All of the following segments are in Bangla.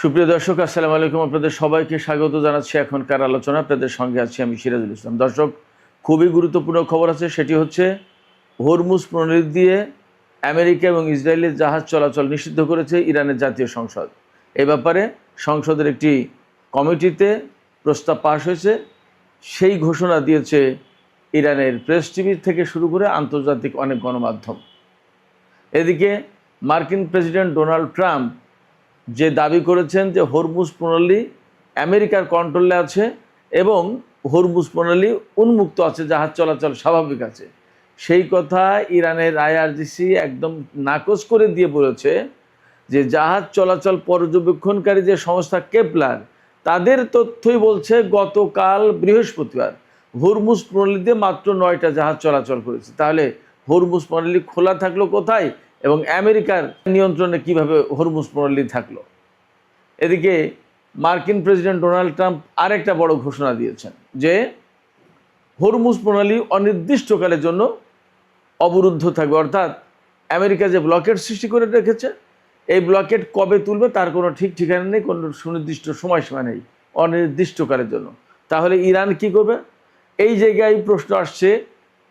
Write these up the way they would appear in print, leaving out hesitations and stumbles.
সুপ্রিয় দর্শক, আসসালামু আলাইকুম। আপনাদের সবাইকে স্বাগত জানাচ্ছি এখনকার আলোচনা। আপনাদের সঙ্গে আছি আমি সিরাজুল ইসলাম। দর্শক, খুবই গুরুত্বপূর্ণ খবর আছে, সেটি হচ্ছে হরমুজ প্রণালী দিয়ে আমেরিকা এবং ইসরায়েলের জাহাজ চলাচল নিষিদ্ধ করেছে ইরানের জাতীয় সংসদ। এ ব্যাপারে সংসদের একটি কমিটিতে প্রস্তাব পাশ হয়েছে। সেই ঘোষণা দিয়েছে ইরানের প্রেস টিভি থেকে শুরু করে আন্তর্জাতিক অনেক গণমাধ্যম। এদিকে মার্কিন প্রেসিডেন্ট ডোনাল্ড ট্রাম্প যে দাবি করেছেন যে হরমুজ প্রণালী আমেরিকার কন্ট্রোলে আছে এবং হরমুজ প্রণালী উন্মুক্ত আছে, জাহাজ চলাচল স্বাভাবিক আছে, সেই কথা ইরানের আইআরজিসি একদম নাকচ করে দিয়ে বলেছে যে জাহাজ চলাচল পর্যবেক্ষণকারী যে সংস্থা কেপলার, তাদের তথ্যই বলছে গতকাল বৃহস্পতিবার হরমুজ প্রণালীতে মাত্র 9টা জাহাজ চলাচল করেছে। তাহলে হরমুজ প্রণালী খোলা থাকলো কোথায় এবং আমেরিকার নিয়ন্ত্রণে কিভাবে হরমুজ প্রণালী থাকলো? এদিকে মার্কিন প্রেসিডেন্ট ডোনাল্ড ট্রাম্প আরেকটা বড় ঘোষণা দিয়েছেন যে হরমুজ প্রণালী অনির্দিষ্টকালের জন্য অবরুদ্ধ থাকবে। অর্থাৎ আমেরিকা যে ব্লকেট সৃষ্টি করে রেখেছে, এই ব্লকেট কবে তুলবে তার কোনো ঠিক ঠিকানা নেই, কোনো সুনির্দিষ্ট সময়সীমা নেই, অনির্দিষ্টকালের জন্য। তাহলে ইরান কি করবে? এই জায়গায় প্রশ্ন আসছে।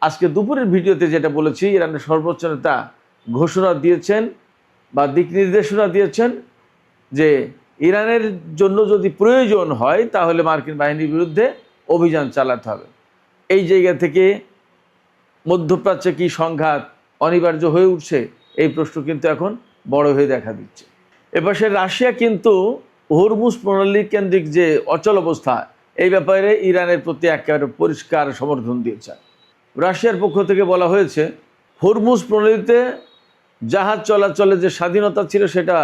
আজকে দুপুরের ভিডিওতে যেটা বলেছি, ইরানের সর্বোচ্চ নেতা ঘোষণা দিয়েছেন বা দিক নির্দেশনা দিয়েছেন যে ইরানের জন্য যদি প্রয়োজন হয় তাহলে মার্কিন বাহিনীর বিরুদ্ধে অভিযান চালাতে হবে। এই জায়গা থেকে মধ্যপ্রাচ্যে কি সংঘাত অনিবার্য হয়ে উঠছে, এই প্রশ্ন কিন্তু এখন বড় হয়ে দেখা দিচ্ছে। এপাশে রাশিয়া কিন্তু হরমুজ প্রণালী কেন্দ্রিক যে অচল অবস্থা, এই ব্যাপারে ইরানের প্রতি একেবারে পরিষ্কার সমর্থন দিয়েছে। রাশিয়ার পক্ষ থেকে বলা হয়েছে হরমুজ প্রণালীতে জাহাজ চলাচলের যে স্বাধীনতা ছিল সেটা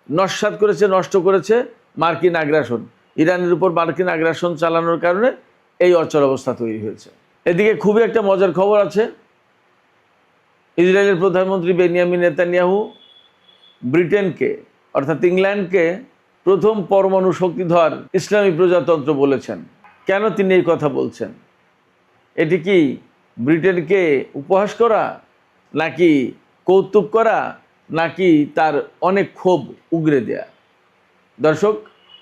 নস্যাৎ করেছে, নষ্ট করেছে মার্কিন আগ্রাসন। ইরানের উপর মার্কিন আগ্রাসন চালানোর কারণে এই অচল অবস্থা তৈরি হয়েছে। এদিকে খুবই একটা মজার খবর আছে। ইসরায়েলের প্রধানমন্ত্রী বেনিয়ামিন নেতানিয়াহু ব্রিটেনকে অর্থাৎ ইংল্যান্ডকে প্রথম পরমাণু শক্তিধর ইসলামী প্রজাতন্ত্র বলেছেন। কেন তিনি এই কথা বলছেন? এটি কি ব্রিটেনকে উপহাস করা, নাকি কৌতুক করা, নাকি তার অনেক ক্ষোভ উগরে দেয়া? দর্শক,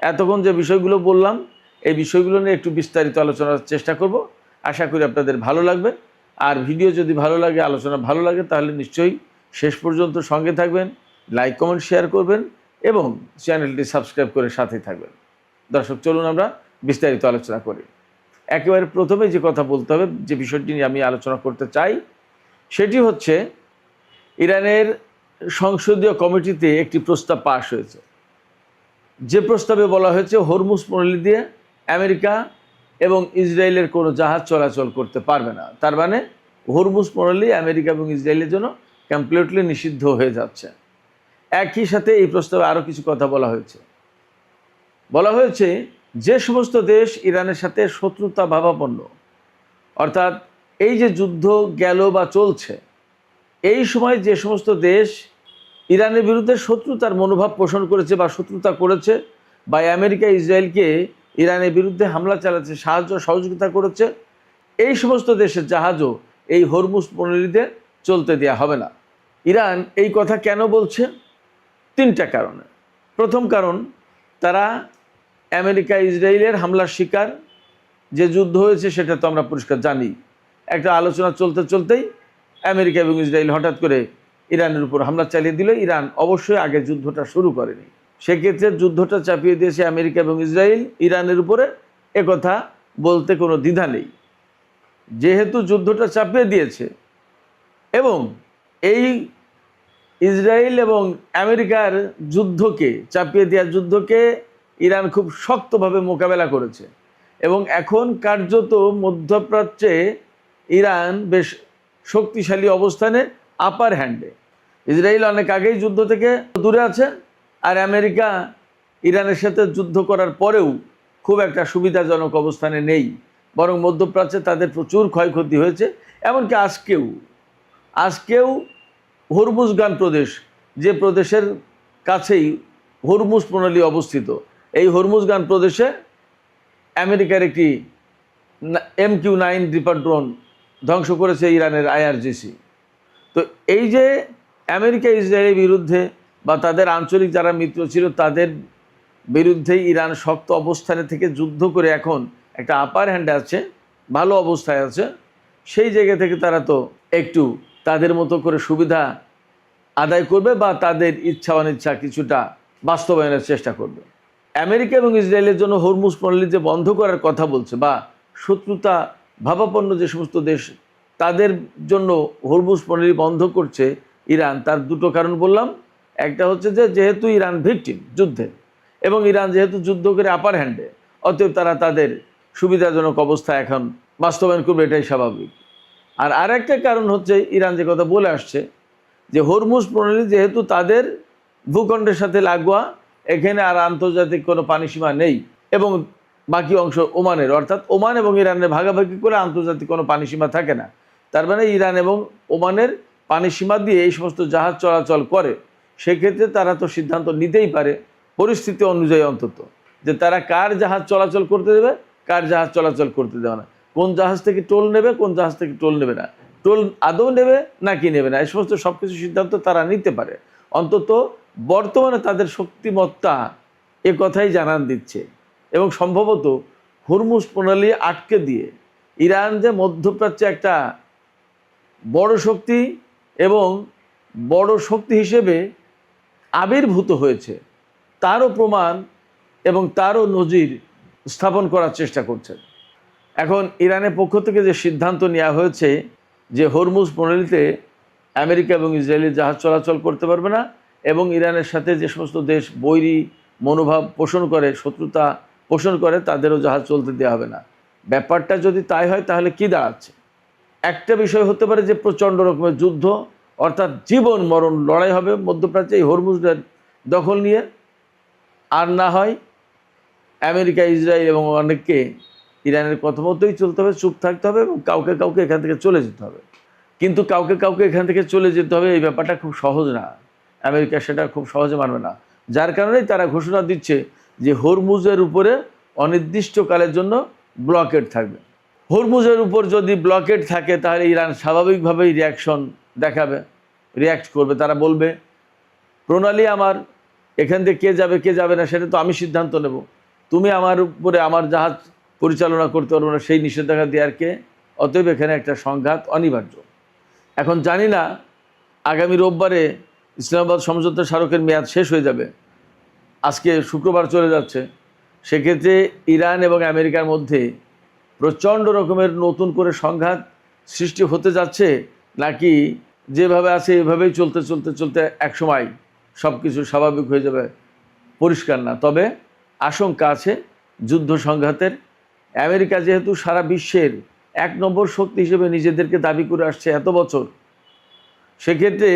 এতক্ষণ যে বিষয়গুলো বললাম, এই বিষয়গুলো নিয়ে একটু বিস্তারিত আলোচনার চেষ্টা করব। আশা করি আপনাদের ভালো লাগবে। আর ভিডিও যদি ভালো লাগে, আলোচনা ভালো লাগে, তাহলে নিশ্চয়ই শেষ পর্যন্ত সঙ্গে থাকবেন, লাইক কমেন্ট শেয়ার করবেন এবং চ্যানেলটি সাবস্ক্রাইব করে সাথেই থাকবেন। দর্শক, চলুন আমরা বিস্তারিত আলোচনা করি। একেবারে প্রথমে যে কথা বলতে হবে, যে বিষয়টি নিয়ে আমি আলোচনা করতে চাই, সেটি হচ্ছে ইরানের সংসদীয় কমিটিতে একটি প্রস্তাব পাশ হয়েছে। যে প্রস্তাবে বলা হয়েছে হরমুজ প্রণালী দিয়ে আমেরিকা এবং ইসরায়েলের কোনো জাহাজ চলাচল করতে পারবে না। তার মানে হরমুজ প্রণালী আমেরিকা এবং ইসরায়েলের জন্য কমপ্লিটলি নিষিদ্ধ হয়ে যাচ্ছে। একই সাথে এই প্রস্তাবে আরও কিছু কথা বলা হয়েছে যে সমস্ত দেশ ইরানের সাথে শত্রুতা ভাবাপন্ন, অর্থাৎ এই যে যুদ্ধ গেল বা চলছে, এই সময় যে সমস্ত দেশ ইরানের বিরুদ্ধে শত্রুতার মনোভাব পোষণ করেছে বা শত্রুতা করেছে, বা আমেরিকা ইসরায়েলকে ইরানের বিরুদ্ধে হামলা চালাচ্ছে, সাহায্য সহযোগিতা করেছে, এই সমস্ত দেশের জাহাজও এই হরমুজ প্রণালীতে চলতে দেওয়া হবে না। ইরান এই কথা কেন বলছে? 3টা কারণে। প্রথম কারণ, তারা আমেরিকা ইসরায়েলের হামলার শিকার। যে যুদ্ধ হয়েছে সেটা তো আমরা পরিষ্কার জানি। একটা আলোচনা চলতে চলতেই আমেরিকা এবং ইসরায়েল হঠাৎ করে ইরানের উপর হামলা চালিয়ে দিল। ইরান অবশ্যই আগে যুদ্ধটা শুরু করেনি, সেক্ষেত্রে যুদ্ধটা চাপিয়ে দিয়েছে আমেরিকা এবং ইসরায়েল ইরানের উপরে, একথা বলতে কোনো দ্বিধা নেই। যেহেতু যুদ্ধটা চাপিয়ে দিয়েছে এবং এই ইসরায়েল এবং আমেরিকার যুদ্ধকে, চাপিয়ে দেওয়ার যুদ্ধকে ইরান খুব শক্তভাবে মোকাবেলা করেছে এবং এখন কার্যত মধ্যপ্রাচ্যে ইরান বেশ শক্তিশালী অবস্থানে, আপার হ্যান্ডে। ইসরায়েল অনেক আগেই যুদ্ধ থেকে দূরে আছে, আর আমেরিকা ইরানের সাথে যুদ্ধ করার পরেও খুব একটা সুবিধাজনক অবস্থানে নেই, বরং মধ্যপ্রাচ্যে তাদের প্রচুর ক্ষয়ক্ষতি হয়েছে। এমনকি আজকেও হরমুজগান প্রদেশ, যে প্রদেশের কাছেই হরমুজ প্রণালী অবস্থিত, এই হরমুজগান প্রদেশে আমেরিকার একটি MQ-9 রিপার ড্রোন ধ্বংস করেছে ইরানের আইআরজিসি। তো এই যে আমেরিকা ইসরায়েলের বিরুদ্ধে বা তাদের আঞ্চলিক যারা মিত্র ছিল তাদের বিরুদ্ধে ইরান শক্ত অবস্থানে থেকে যুদ্ধ করে এখন একটা আপার হ্যান্ডে আছে, ভালো অবস্থায় আছে। সেই জায়গা থেকে তারা তো একটু তাদের মতো করে সুবিধা আদায় করবে বা তাদের ইচ্ছা অনিচ্ছা কিছুটা বাস্তবায়নের চেষ্টা করবে। আমেরিকা এবং ইসরায়েলের জন্য হরমুজ প্রণালী যে বন্ধ করার কথা বলছে বা শত্রুতা ভাবাপন্ন যে সমস্ত দেশ তাদের জন্য হরমুজ প্রণালী বন্ধ করছে ইরান, তার দুটো কারণ বললাম। একটা হচ্ছে যে যেহেতু ইরান ভিকটিম যুদ্ধে এবং ইরান যেহেতু যুদ্ধ করে আপার হ্যান্ডে, অতএব তারা তাদের সুবিধাজনক অবস্থা এখন বাস্তবায়ন করবে, এটাই স্বাভাবিক। আর আরেকটা কারণ হচ্ছে ইরান যে কথা বলে আসছে যে হরমুজ প্রণালী যেহেতু তাদের ভূখণ্ডের সাথে লাগোয়া, এখানে আর আন্তর্জাতিক কোনো পানিসীমা নেই এবং বাকি অংশ ওমানের, অর্থাৎ ওমান এবং ইরানের ভাগাভাগি করে আন্তর্জাতিক কোনো পানিসীমা থাকে না। তার মানে ইরান এবং ওমানের পানিসীমা দিয়ে এই সমস্ত জাহাজ চলাচল করে। সেক্ষেত্রে তারা তো সিদ্ধান্ত নিতেই পারে পরিস্থিতি অনুযায়ী অন্তত যে তারা কার জাহাজ চলাচল করতে দেবে, কার জাহাজ চলাচল করতে দেবে না, কোন জাহাজ থেকে টোল নেবে, কোন জাহাজ থেকে টোল নেবে না, টোল আদৌ নেবে নাকি নেবে না, এই সমস্ত সব কিছু সিদ্ধান্ত তারা নিতে পারে। অন্তত বর্তমানে তাদের শক্তিমত্তা এ কথাই জানান দিচ্ছে। এবং সম্ভবত হরমুজ প্রণালী আটকে দিয়ে ইরান যে মধ্যপ্রাচ্যে একটা বড় শক্তি এবং বড় শক্তি হিসেবে আবির্ভূত হয়েছে তারও প্রমাণ এবং তারও নজির স্থাপন করার চেষ্টা করছেন। এখন ইরানের পক্ষ থেকে যে সিদ্ধান্ত নেওয়া হয়েছে যে হরমুজ প্রণালীতে আমেরিকা এবং ইসরায়েলের জাহাজ চলাচল করতে পারবে না এবং ইরানের সাথে যে সমস্ত দেশ বৈরী মনোভাব পোষণ করে, শত্রুতা পোষণ করে, তাদেরও জাহাজ চলতে দেওয়া হবে না। ব্যাপারটা যদি তাই হয় তাহলে কি দাঁড়াচ্ছে? একটা বিষয় হতে পারে যে প্রচণ্ড রকমের যুদ্ধ, অর্থাৎ জীবন মরণ লড়াই হবে মধ্যপ্রাচ্যে এই হরমুজের দখল নিয়ে। আর না হয় আমেরিকা, ইসরায়েল এবং অনেককে ইরানের কথা মতোই চলতে হবে, চুপ থাকতে হবে এবং কাউকে কাউকে এখান থেকে চলে যেতে হবে। কিন্তু কাউকে কাউকে এখান থেকে চলে যেতে হবে এই ব্যাপারটা খুব সহজ না, আমেরিকা সেটা খুব সহজে মানবে না। যার কারণেই তারা ঘোষণা দিচ্ছে যে হরমুজের উপরে অনির্দিষ্টকালের জন্য ব্লকেড থাকবে। হরমুজের উপর যদি ব্লকেড থাকে তাহলে ইরান স্বাভাবিকভাবেই রিয়াকশন দেখাবে, রিয়াক্ট করবে। তারা বলবে প্রণালী আমার, এখান থেকে কে যাবে কে যাবে না সেটা তো আমি সিদ্ধান্ত নেব, তুমি আমার উপরে আমার জাহাজ পরিচালনা করতে পারবো না, সেই নিষেধাজ্ঞা দেওয়ার কে? অতএব এখানে একটা সংঘাত অনিবার্য। এখন জানি না আগামী রোববারে ইসলামাবাদ সমঝোতা স্মারকের মেয়াদ শেষ হয়ে যাবে, আজকে শুক্রবার চলে যাচ্ছে। সেক্ষেত্রে ইরান এবং আমেরিকার মধ্যে প্রচণ্ড রকমের নতুন করে সংঘাত সৃষ্টি হতে যাচ্ছে, নাকি যেভাবে আছে এভাবেই চলতে চলতে চলতে একসময় সব কিছু স্বাভাবিক হয়ে যাবে, পরিষ্কার না। তবে আশঙ্কা আছে যুদ্ধ সংঘাতের। আমেরিকা যেহেতু সারা বিশ্বের এক নম্বর শক্তি হিসেবে নিজেদেরকে দাবি করে আসছে এত বছর, সেক্ষেত্রে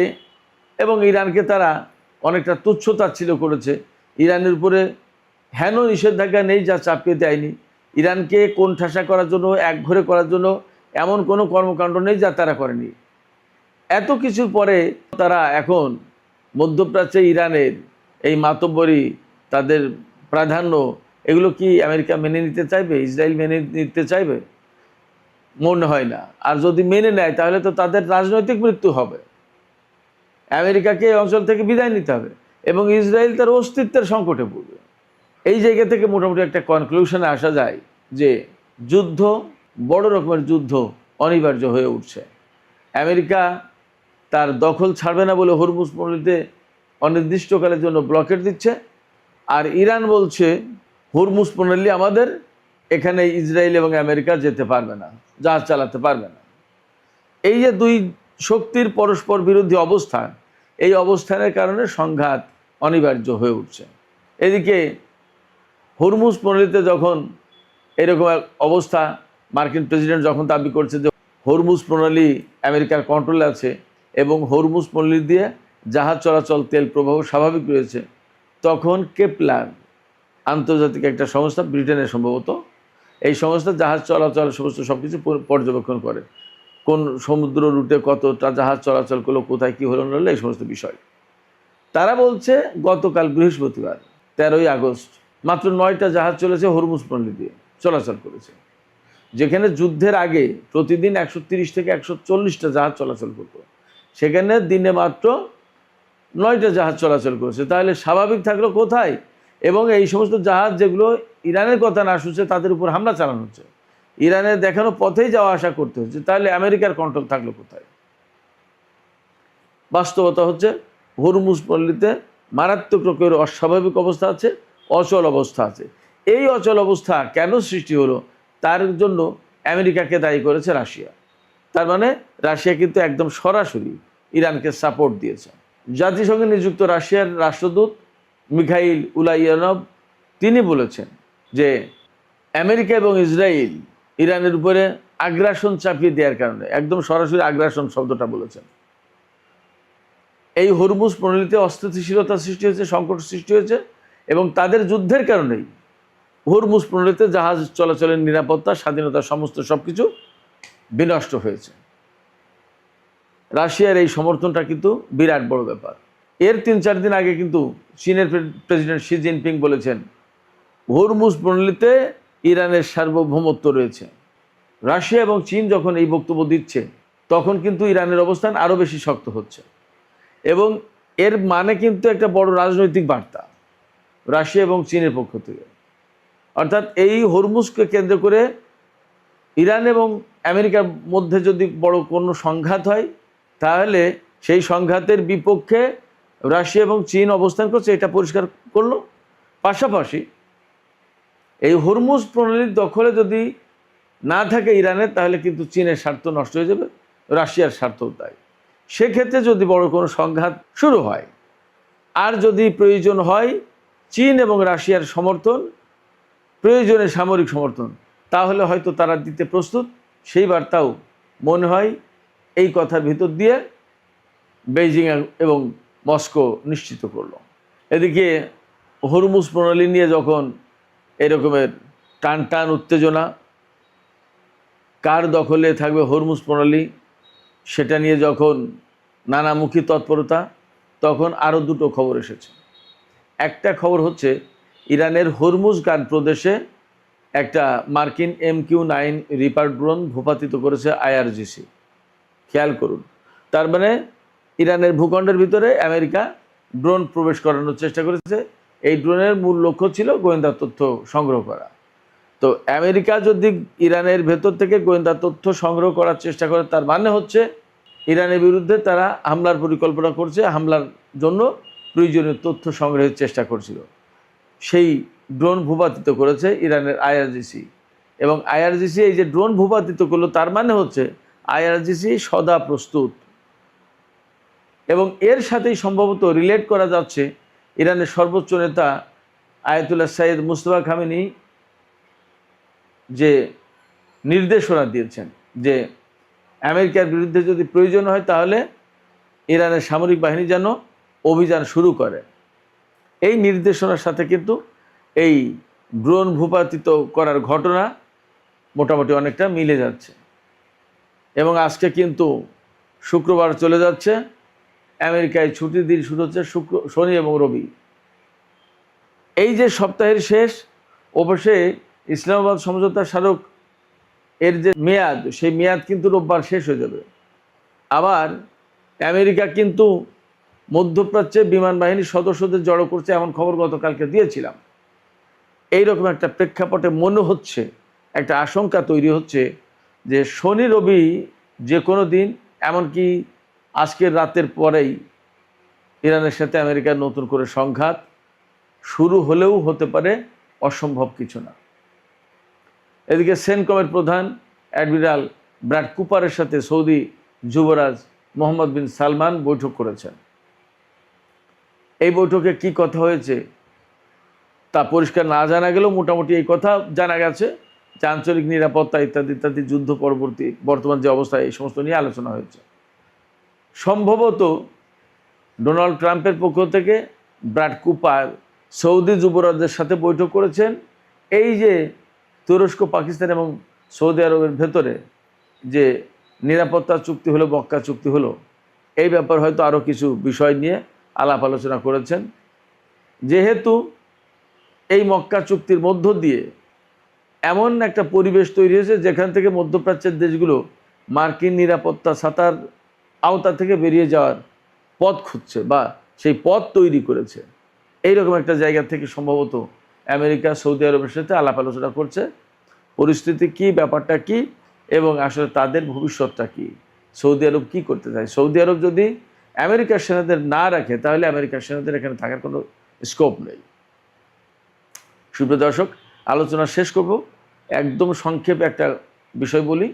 এবং ইরানকে তারা অনেকটা তুচ্ছ-তাচ্ছিল্য করেছে, ইরানের উপরে হেন নিষেধাজ্ঞা নেই যা চাপিয়ে দেয়নি, ইরানকে কোণঠাসা করার জন্য, একঘরে করার জন্য এমন কোনো কর্মকাণ্ড নেই যা তারা করেনি। এত কিছুর পরে তারা এখন মধ্যপ্রাচ্যে ইরানের এই মাতব্বরি, তাদের প্রাধান্য, এগুলো কি আমেরিকা মেনে নিতে চাইবে, ইসরায়েল মেনে নিতে চাইবে? মনে হয় না। আর যদি মেনে নেয় তাহলে তো তাদের রাজনৈতিক মৃত্যু হবে, আমেরিকাকে এই অঞ্চল থেকে বিদায় নিতে হবে এবং ইসরায়েল তার অস্তিত্বের সংকটে পড়বে। এই জায়গা থেকে মোটামুটি একটা কনক্লুশনে আসা যায় যে যুদ্ধ, বড় রকমের যুদ্ধ অনিবার্য হয়ে উঠছে। আমেরিকা তার দখল ছাড়বে না বলে হরমুজ প্রণালীতে অনির্দিষ্টকালের জন্য ব্লকেট দিচ্ছে, আর ইরান বলছে হরমুজ প্রণালী আমাদের, এখানে ইসরায়েল এবং আমেরিকা যেতে পারবে না, জাহাজ চালাতে পারবে না। এই যে দুই শক্তির পরস্পর বিরোধী অবস্থান, এই অবস্থানের কারণে সংঘাত অনিবার্য হয়ে উঠছে। এদিকে হরমুজ প্রণালীতে যখন এরকম এক অবস্থা, মার্কিন প্রেসিডেন্ট যখন দাবি করছে যে হরমুজ প্রণালী আমেরিকার কন্ট্রোলে আছে এবং হরমুজ প্রণালী দিয়ে জাহাজ চলাচল, তেল প্রবাহ স্বাভাবিক রয়েছে, তখন কেপলার আন্তর্জাতিক একটা সংস্থা, ব্রিটেনের সম্ভবত, এই সংস্থা জাহাজ চলাচল সমস্ত সব কিছু পর্যবেক্ষণ করে, কোন সমুদ্র রুটে কতটা জাহাজ চলাচল করলো, কোথায় কী হলো না হলো, এই সমস্ত বিষয়। তারা বলছে গতকাল বৃহস্পতিবার 13ই আগস্ট মাত্র 9টা জাহাজ চলেছে হরমুজ প্রণালী দিয়ে চলাচল করেছে, যেখানে যুদ্ধের আগে প্রতিদিন 130 থেকে 140টা জাহাজ চলাচল করত, সেখানে দিনে মাত্র 9টা জাহাজ চলাচল করেছে। তাহলে স্বাভাবিক থাকলো কোথায়? এবং এই সমস্ত জাহাজ যেগুলো ইরানের কথা না শুনছে তাদের উপর হামলা চালানো হচ্ছে, ইরানের দেখানো পথেই যাওয়া আসা করতে হচ্ছে, তাহলে আমেরিকার কন্ট্রোল থাকলো কোথায়? বাস্তবতা হচ্ছে হরমুজ পল্লীতে মারাত্মক রকমের অস্বাভাবিক অবস্থা আছে, অচল অবস্থা আছে। এই অচল অবস্থা কেন সৃষ্টি হলো তার জন্য আমেরিকাকে দায়ী করেছে রাশিয়া। তার মানে রাশিয়া কিন্তু একদম সরাসরি ইরানকে সাপোর্ট দিয়েছে। জাতিসংঘে নিযুক্ত রাশিয়ার রাষ্ট্রদূত মিখাইল উলাইয়ানভ তিনি বলেছেন যে আমেরিকা এবং ইসরায়েল ইরানের উপরে আগ্রাসন চাপিয়ে দেওয়ার কারণে, একদম সরাসরি আগ্রাসন শব্দটা বলেছেন, এই হরমুজ প্রণালীতে অস্থিতিশীলতা সৃষ্টি হয়েছে, সংকট সৃষ্টি হয়েছে এবং তাদের যুদ্ধের কারণেই হরমুজ প্রণালীতে জাহাজ চলাচলের নিরাপত্তা, স্বাধীনতা, সমস্ত সবকিছু বিনষ্ট হয়েছে। রাশিয়ার এই সমর্থনটা কিন্তু বিরাট বড় ব্যাপার। এর 3-4 দিন আগে কিন্তু চীনের প্রেসিডেন্ট শি জিনপিং বলেছেন হরমুজ প্রণালীতে ইরানের সার্বভৌমত্ব রয়েছে। রাশিয়া এবং চীন যখন এই বক্তব্য দিচ্ছে তখন কিন্তু ইরানের অবস্থান আরও বেশি শক্ত হচ্ছে এবং এর মানে কিন্তু একটা বড় রাজনৈতিক বার্তা রাশিয়া এবং চীনের পক্ষ থেকে। অর্থাৎ এই হরমুজকে কেন্দ্র করে ইরান এবং আমেরিকার মধ্যে যদি বড় কোনো সংঘাত হয় তাহলে সেই সংঘাতের বিপক্ষে রাশিয়া এবং চীন অবস্থান করছে, এটা পরিষ্কার করলো। পাশাপাশি এই হরমুজ প্রণালীর দখলে যদি না থাকে ইরানের, তাহলে কিন্তু চীনের স্বার্থ নষ্ট হয়ে যাবে, রাশিয়ার স্বার্থও তাই। সেক্ষেত্রে যদি বড় কোনো সংঘাত শুরু হয় আর যদি প্রয়োজন হয় চীন এবং রাশিয়ার সমর্থন, প্রয়োজনে সামরিক সমর্থন, তাহলে হয়তো তারা দিতে প্রস্তুত। সেই বার্তাও মনে হয় এই কথার ভিতর দিয়ে বেইজিং এবং মস্কো নিশ্চিত করলো। এদিকে হরমুজ প্রণালী নিয়ে যখন এরকমের টান টান উত্তেজনা, কার দখলে থাকবে হরমুজ প্রণালী সেটা নিয়ে যখন নানামুখী তৎপরতা, তখন আরও দুটো খবর এসেছে। একটা খবর হচ্ছে ইরানের হরমুজগান প্রদেশে একটা মার্কিন MQ-9 রিপার ড্রোন ভূপাতিত করেছে IRGC। খেয়াল করুন, তার মানে ইরানের ভূখণ্ডের ভিতরে আমেরিকা ড্রোন প্রবেশ করানোর চেষ্টা করেছে। এই ড্রোনের মূল লক্ষ্য ছিল গোয়েন্দা তথ্য সংগ্রহ করা। তো আমেরিকা যদি ইরানের ভেতর থেকে গোয়েন্দা তথ্য সংগ্রহ করার চেষ্টা করে, তার মানে হচ্ছে ইরানের বিরুদ্ধে তারা হামলার পরিকল্পনা করছে, হামলার জন্য প্রয়োজনীয় তথ্য সংগ্রহের চেষ্টা করছিল। সেই ড্রোন ভূপাতিত করেছে ইরানের IRGC এবং IRGC এই যে ড্রোন ভূপাতিত করলো, তার মানে হচ্ছে IRGC সদা প্রস্তুত। এবং এর সাথেই সম্ভবত রিলেট করা যাচ্ছে ইরানের সর্বোচ্চ নেতা আয়াতুল্লাহ সাইয়েদ মুস্তফা খামেনি যে নির্দেশনা দিয়েছেন যে আমেরিকার বিরুদ্ধে যদি প্রয়োজন হয় তাহলে ইরানের সামরিক বাহিনী যেন অভিযান শুরু করে। এই নির্দেশনার সাথে কিন্তু এই ড্রোন ভূপাতিত করার ঘটনা মোটামুটি অনেকটা মিলে যাচ্ছে। এবং আজকে কিন্তু শুক্রবার চলে যাচ্ছে, আমেরিকায় ছুটির দিন শুরু হচ্ছে শনি এবং রবি। এই যে সপ্তাহের শেষ, অবশ্যই ইসলামাবাদ সমঝোতা স্মারক এর যে মেয়াদ, সেই মেয়াদ কিন্তু রোববার শেষ হয়ে যাবে। আবার আমেরিকা কিন্তু মধ্যপ্রাচ্যে বিমান বাহিনীর সদস্যদের জড়ো করছে, এমন খবর গতকালকে দিয়েছিলাম। এইরকম একটা প্রেক্ষাপটে মনে হচ্ছে, একটা আশঙ্কা তৈরি হচ্ছে যে শনি রবি যে কোনো দিন, এমনকি আজকের রাতের পরেই ইরানের সাথে আমেরিকার নতুন করে সংঘাত শুরু হলেও হতে পারে, অসম্ভব কিছু না। এদিকে সেনকমের প্রধান অ্যাডমিরাল ব্র্যাড কুপারের সাথে সৌদি যুবরাজ মোহাম্মদ বিন সালমান বৈঠক করেছেন। এই বৈঠকে কি কথা হয়েছে তা পরিষ্কার না জানা গেলেও মোটামুটি এই কথা জানা গেছে যে আঞ্চলিক নিরাপত্তা ইত্যাদি ইত্যাদি, যুদ্ধ পরবর্তী বর্তমান যে অবস্থা, এই সমস্ত নিয়ে আলোচনা হয়েছে। সম্ভবত ডোনাল্ড ট্রাম্পের পক্ষ থেকে ব্র্যাড কুপার সৌদি যুবরাজদের সাথে বৈঠক করেছেন। এই যে তুরস্ক, পাকিস্তান এবং সৌদি আরবের ভেতরে যে নিরাপত্তা চুক্তি হলো, মক্কা চুক্তি হলো, এই ব্যাপার হয়তো আরও কিছু বিষয় নিয়ে আলাপ আলোচনা করেছেন। যেহেতু এই মক্কা চুক্তির মধ্য দিয়ে এমন একটা পরিবেশ তৈরি হয়েছে যেখান থেকে মধ্যপ্রাচ্যের দেশগুলো মার্কিন নিরাপত্তা ছাতার আওতা থেকে বেরিয়ে যাওয়ার পথ খুঁজছে বা সেই পথ তৈরি করেছে। এইরকম একটা জায়গা থেকে সম্ভবত আমেরিকা সৌদি আরবের সাথে আলাপ আলোচনা করছে, পরিস্থিতি কি, ব্যাপারটা কি, এবং আসলে তাদের ভবিষ্যৎটা কি, সৌদি আরব কি করতে চায়। সৌদি আরব যদি আমেরিকার সেনাদের না রাখে তাহলে আমেরিকার সেনাদের এখানে থাকার কোনো স্কোপ নেই। সুপ্রিয় দর্শক, আলোচনা শেষ করব, একদম সংক্ষেপে একটা বিষয় বলি।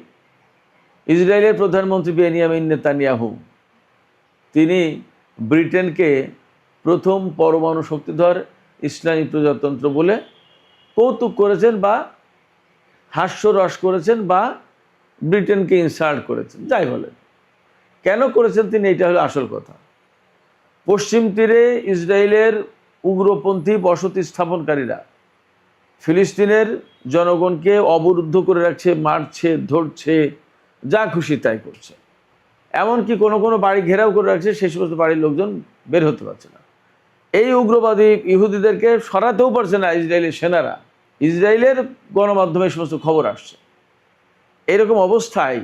ইসরায়েলের প্রধানমন্ত্রী বেনিয়ামিন নেতানিয়াহু তিনি ব্রিটেনকে প্রথম পরমাণু শক্তিধর ইসলামী প্রজাতন্ত্র বলে কৌতুক করেছেন বা হাস্যরস করেছেন বা ব্রিটেনকে ইনসাল্ট করেছেন, যাই বলেন। কেন করেছেন তিনি, এটা হলো আসল কথা। পশ্চিম তীরে ইসরায়েলের উগ্রপন্থী বসতি স্থাপনকারীরা ফিলিস্তিনের জনগণকে অবরুদ্ধ করে রাখছে, মারছে, ধরছে, যা খুশি তাই করছে। এমনকি কোনো কোনো বাড়ি ঘেরাও করে রাখছে, সেই সমস্ত বাড়ির লোকজন বের হতে পারছে না। এই উগ্রবাদী ইহুদিদেরকে সরাতেও পারছে না ইসরায়েলের সেনারা। ইসরায়েলের গণমাধ্যমে সমস্ত খবর আসছে। এরকম অবস্থায়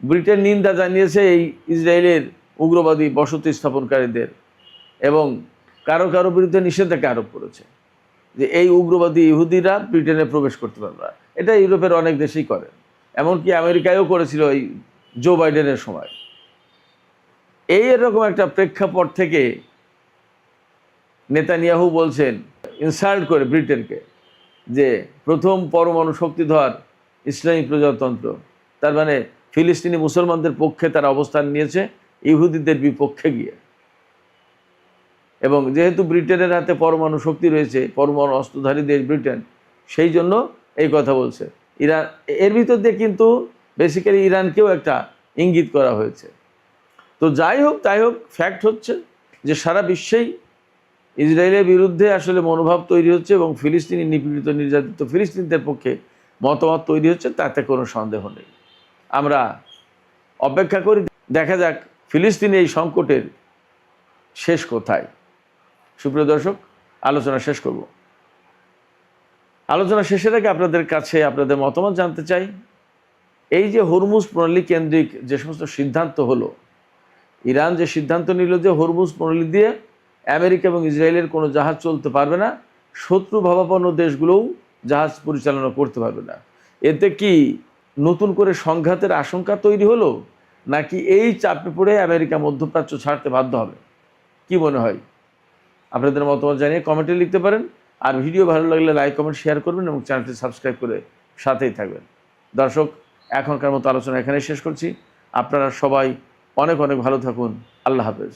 ব্রিটেন নিন্দা জানিয়েছে এই ইসরায়েলের উগ্রবাদী বসতি স্থাপনকারীদের এবং কারো কারো বিরুদ্ধে নিষেধাজ্ঞা আরোপ করেছে যে এই উগ্রবাদী ইহুদিরা ব্রিটেনে প্রবেশ করতে পারবে না। এটা ইউরোপের অনেক দেশেই করে, এমনকি আমেরিকায়ও করেছিল এই জো বাইডেনের সময়। এই এরকম একটা প্রেক্ষাপট থেকে নেতানিয়াহু বলছেন, ইনসাল্ট করে ব্রিটেনকে, যে প্রথম পরমাণু শক্তিধর ইসলামী প্রজাতন্ত্র, তার মানে ফিলিস্তিনি মুসলমানদের পক্ষে তারা অবস্থান নিয়েছে ইহুদিদের বিপক্ষে গিয়ে। এবং যেহেতু ব্রিটেনের হাতে পরমাণু শক্তি রয়েছে, পরমাণু অস্ত্রধারী দেশ ব্রিটেন, সেই জন্য এই কথা বলছে। ইরান এর ভিতর দিয়ে কিন্তু বেসিক্যালি ইরানকেও একটা ইঙ্গিত করা হয়েছে। তো যাই হোক তাই হোক, ফ্যাক্ট হচ্ছে যে সারা বিশ্বেই ইসরায়েলের বিরুদ্ধে আসলে মনোভাব তৈরি হচ্ছে এবং ফিলিস্তিনি নিপীড়িত নির্যাতিত ফিলিস্তিনিদের পক্ষে মতামত তৈরি হচ্ছে, তাতে কোনো সন্দেহ নেই। আমরা অপেক্ষা করি, দেখা যাক ফিলিস্তিনি এই সংকটের শেষ কোথায়। সুপ্রিয় দর্শক, আলোচনা শেষ করব। আলোচনা শেষের আগে আপনাদের কাছে আপনাদের মতামত জানতে চাই। এই যে হরমুজ প্রণালী কেন্দ্রিক যে সমস্ত সিদ্ধান্ত হলো, ইরান যে সিদ্ধান্ত নিল যে হরমুজ প্রণালী দিয়ে আমেরিকা এবং ইসরায়েলের কোনো জাহাজ চলতে পারবে না, শত্রু ভাবাপন্ন দেশগুলোও জাহাজ পরিচালনা করতে পারবে না, এতে কি নতুন করে সংঘাতের আশঙ্কা তৈরি হলো, নাকি এই চাপে পড়ে আমেরিকা মধ্যপ্রাচ্য ছাড়তে বাধ্য হবে? কি মনে হয়? আপনাদের মতামত জানিয়ে কমেন্টে লিখতে পারেন। আর ভিডিও ভালো লাগলে লাইক, কমেন্ট, শেয়ার করবেন এবং চ্যানেলটি সাবস্ক্রাইব করে সাথেই থাকবেন। দর্শক, এখনকার মতো আলোচনা এখানেই শেষ করছি। আপনারা সবাই অনেক অনেক ভালো থাকুন। আল্লাহ হাফেজ।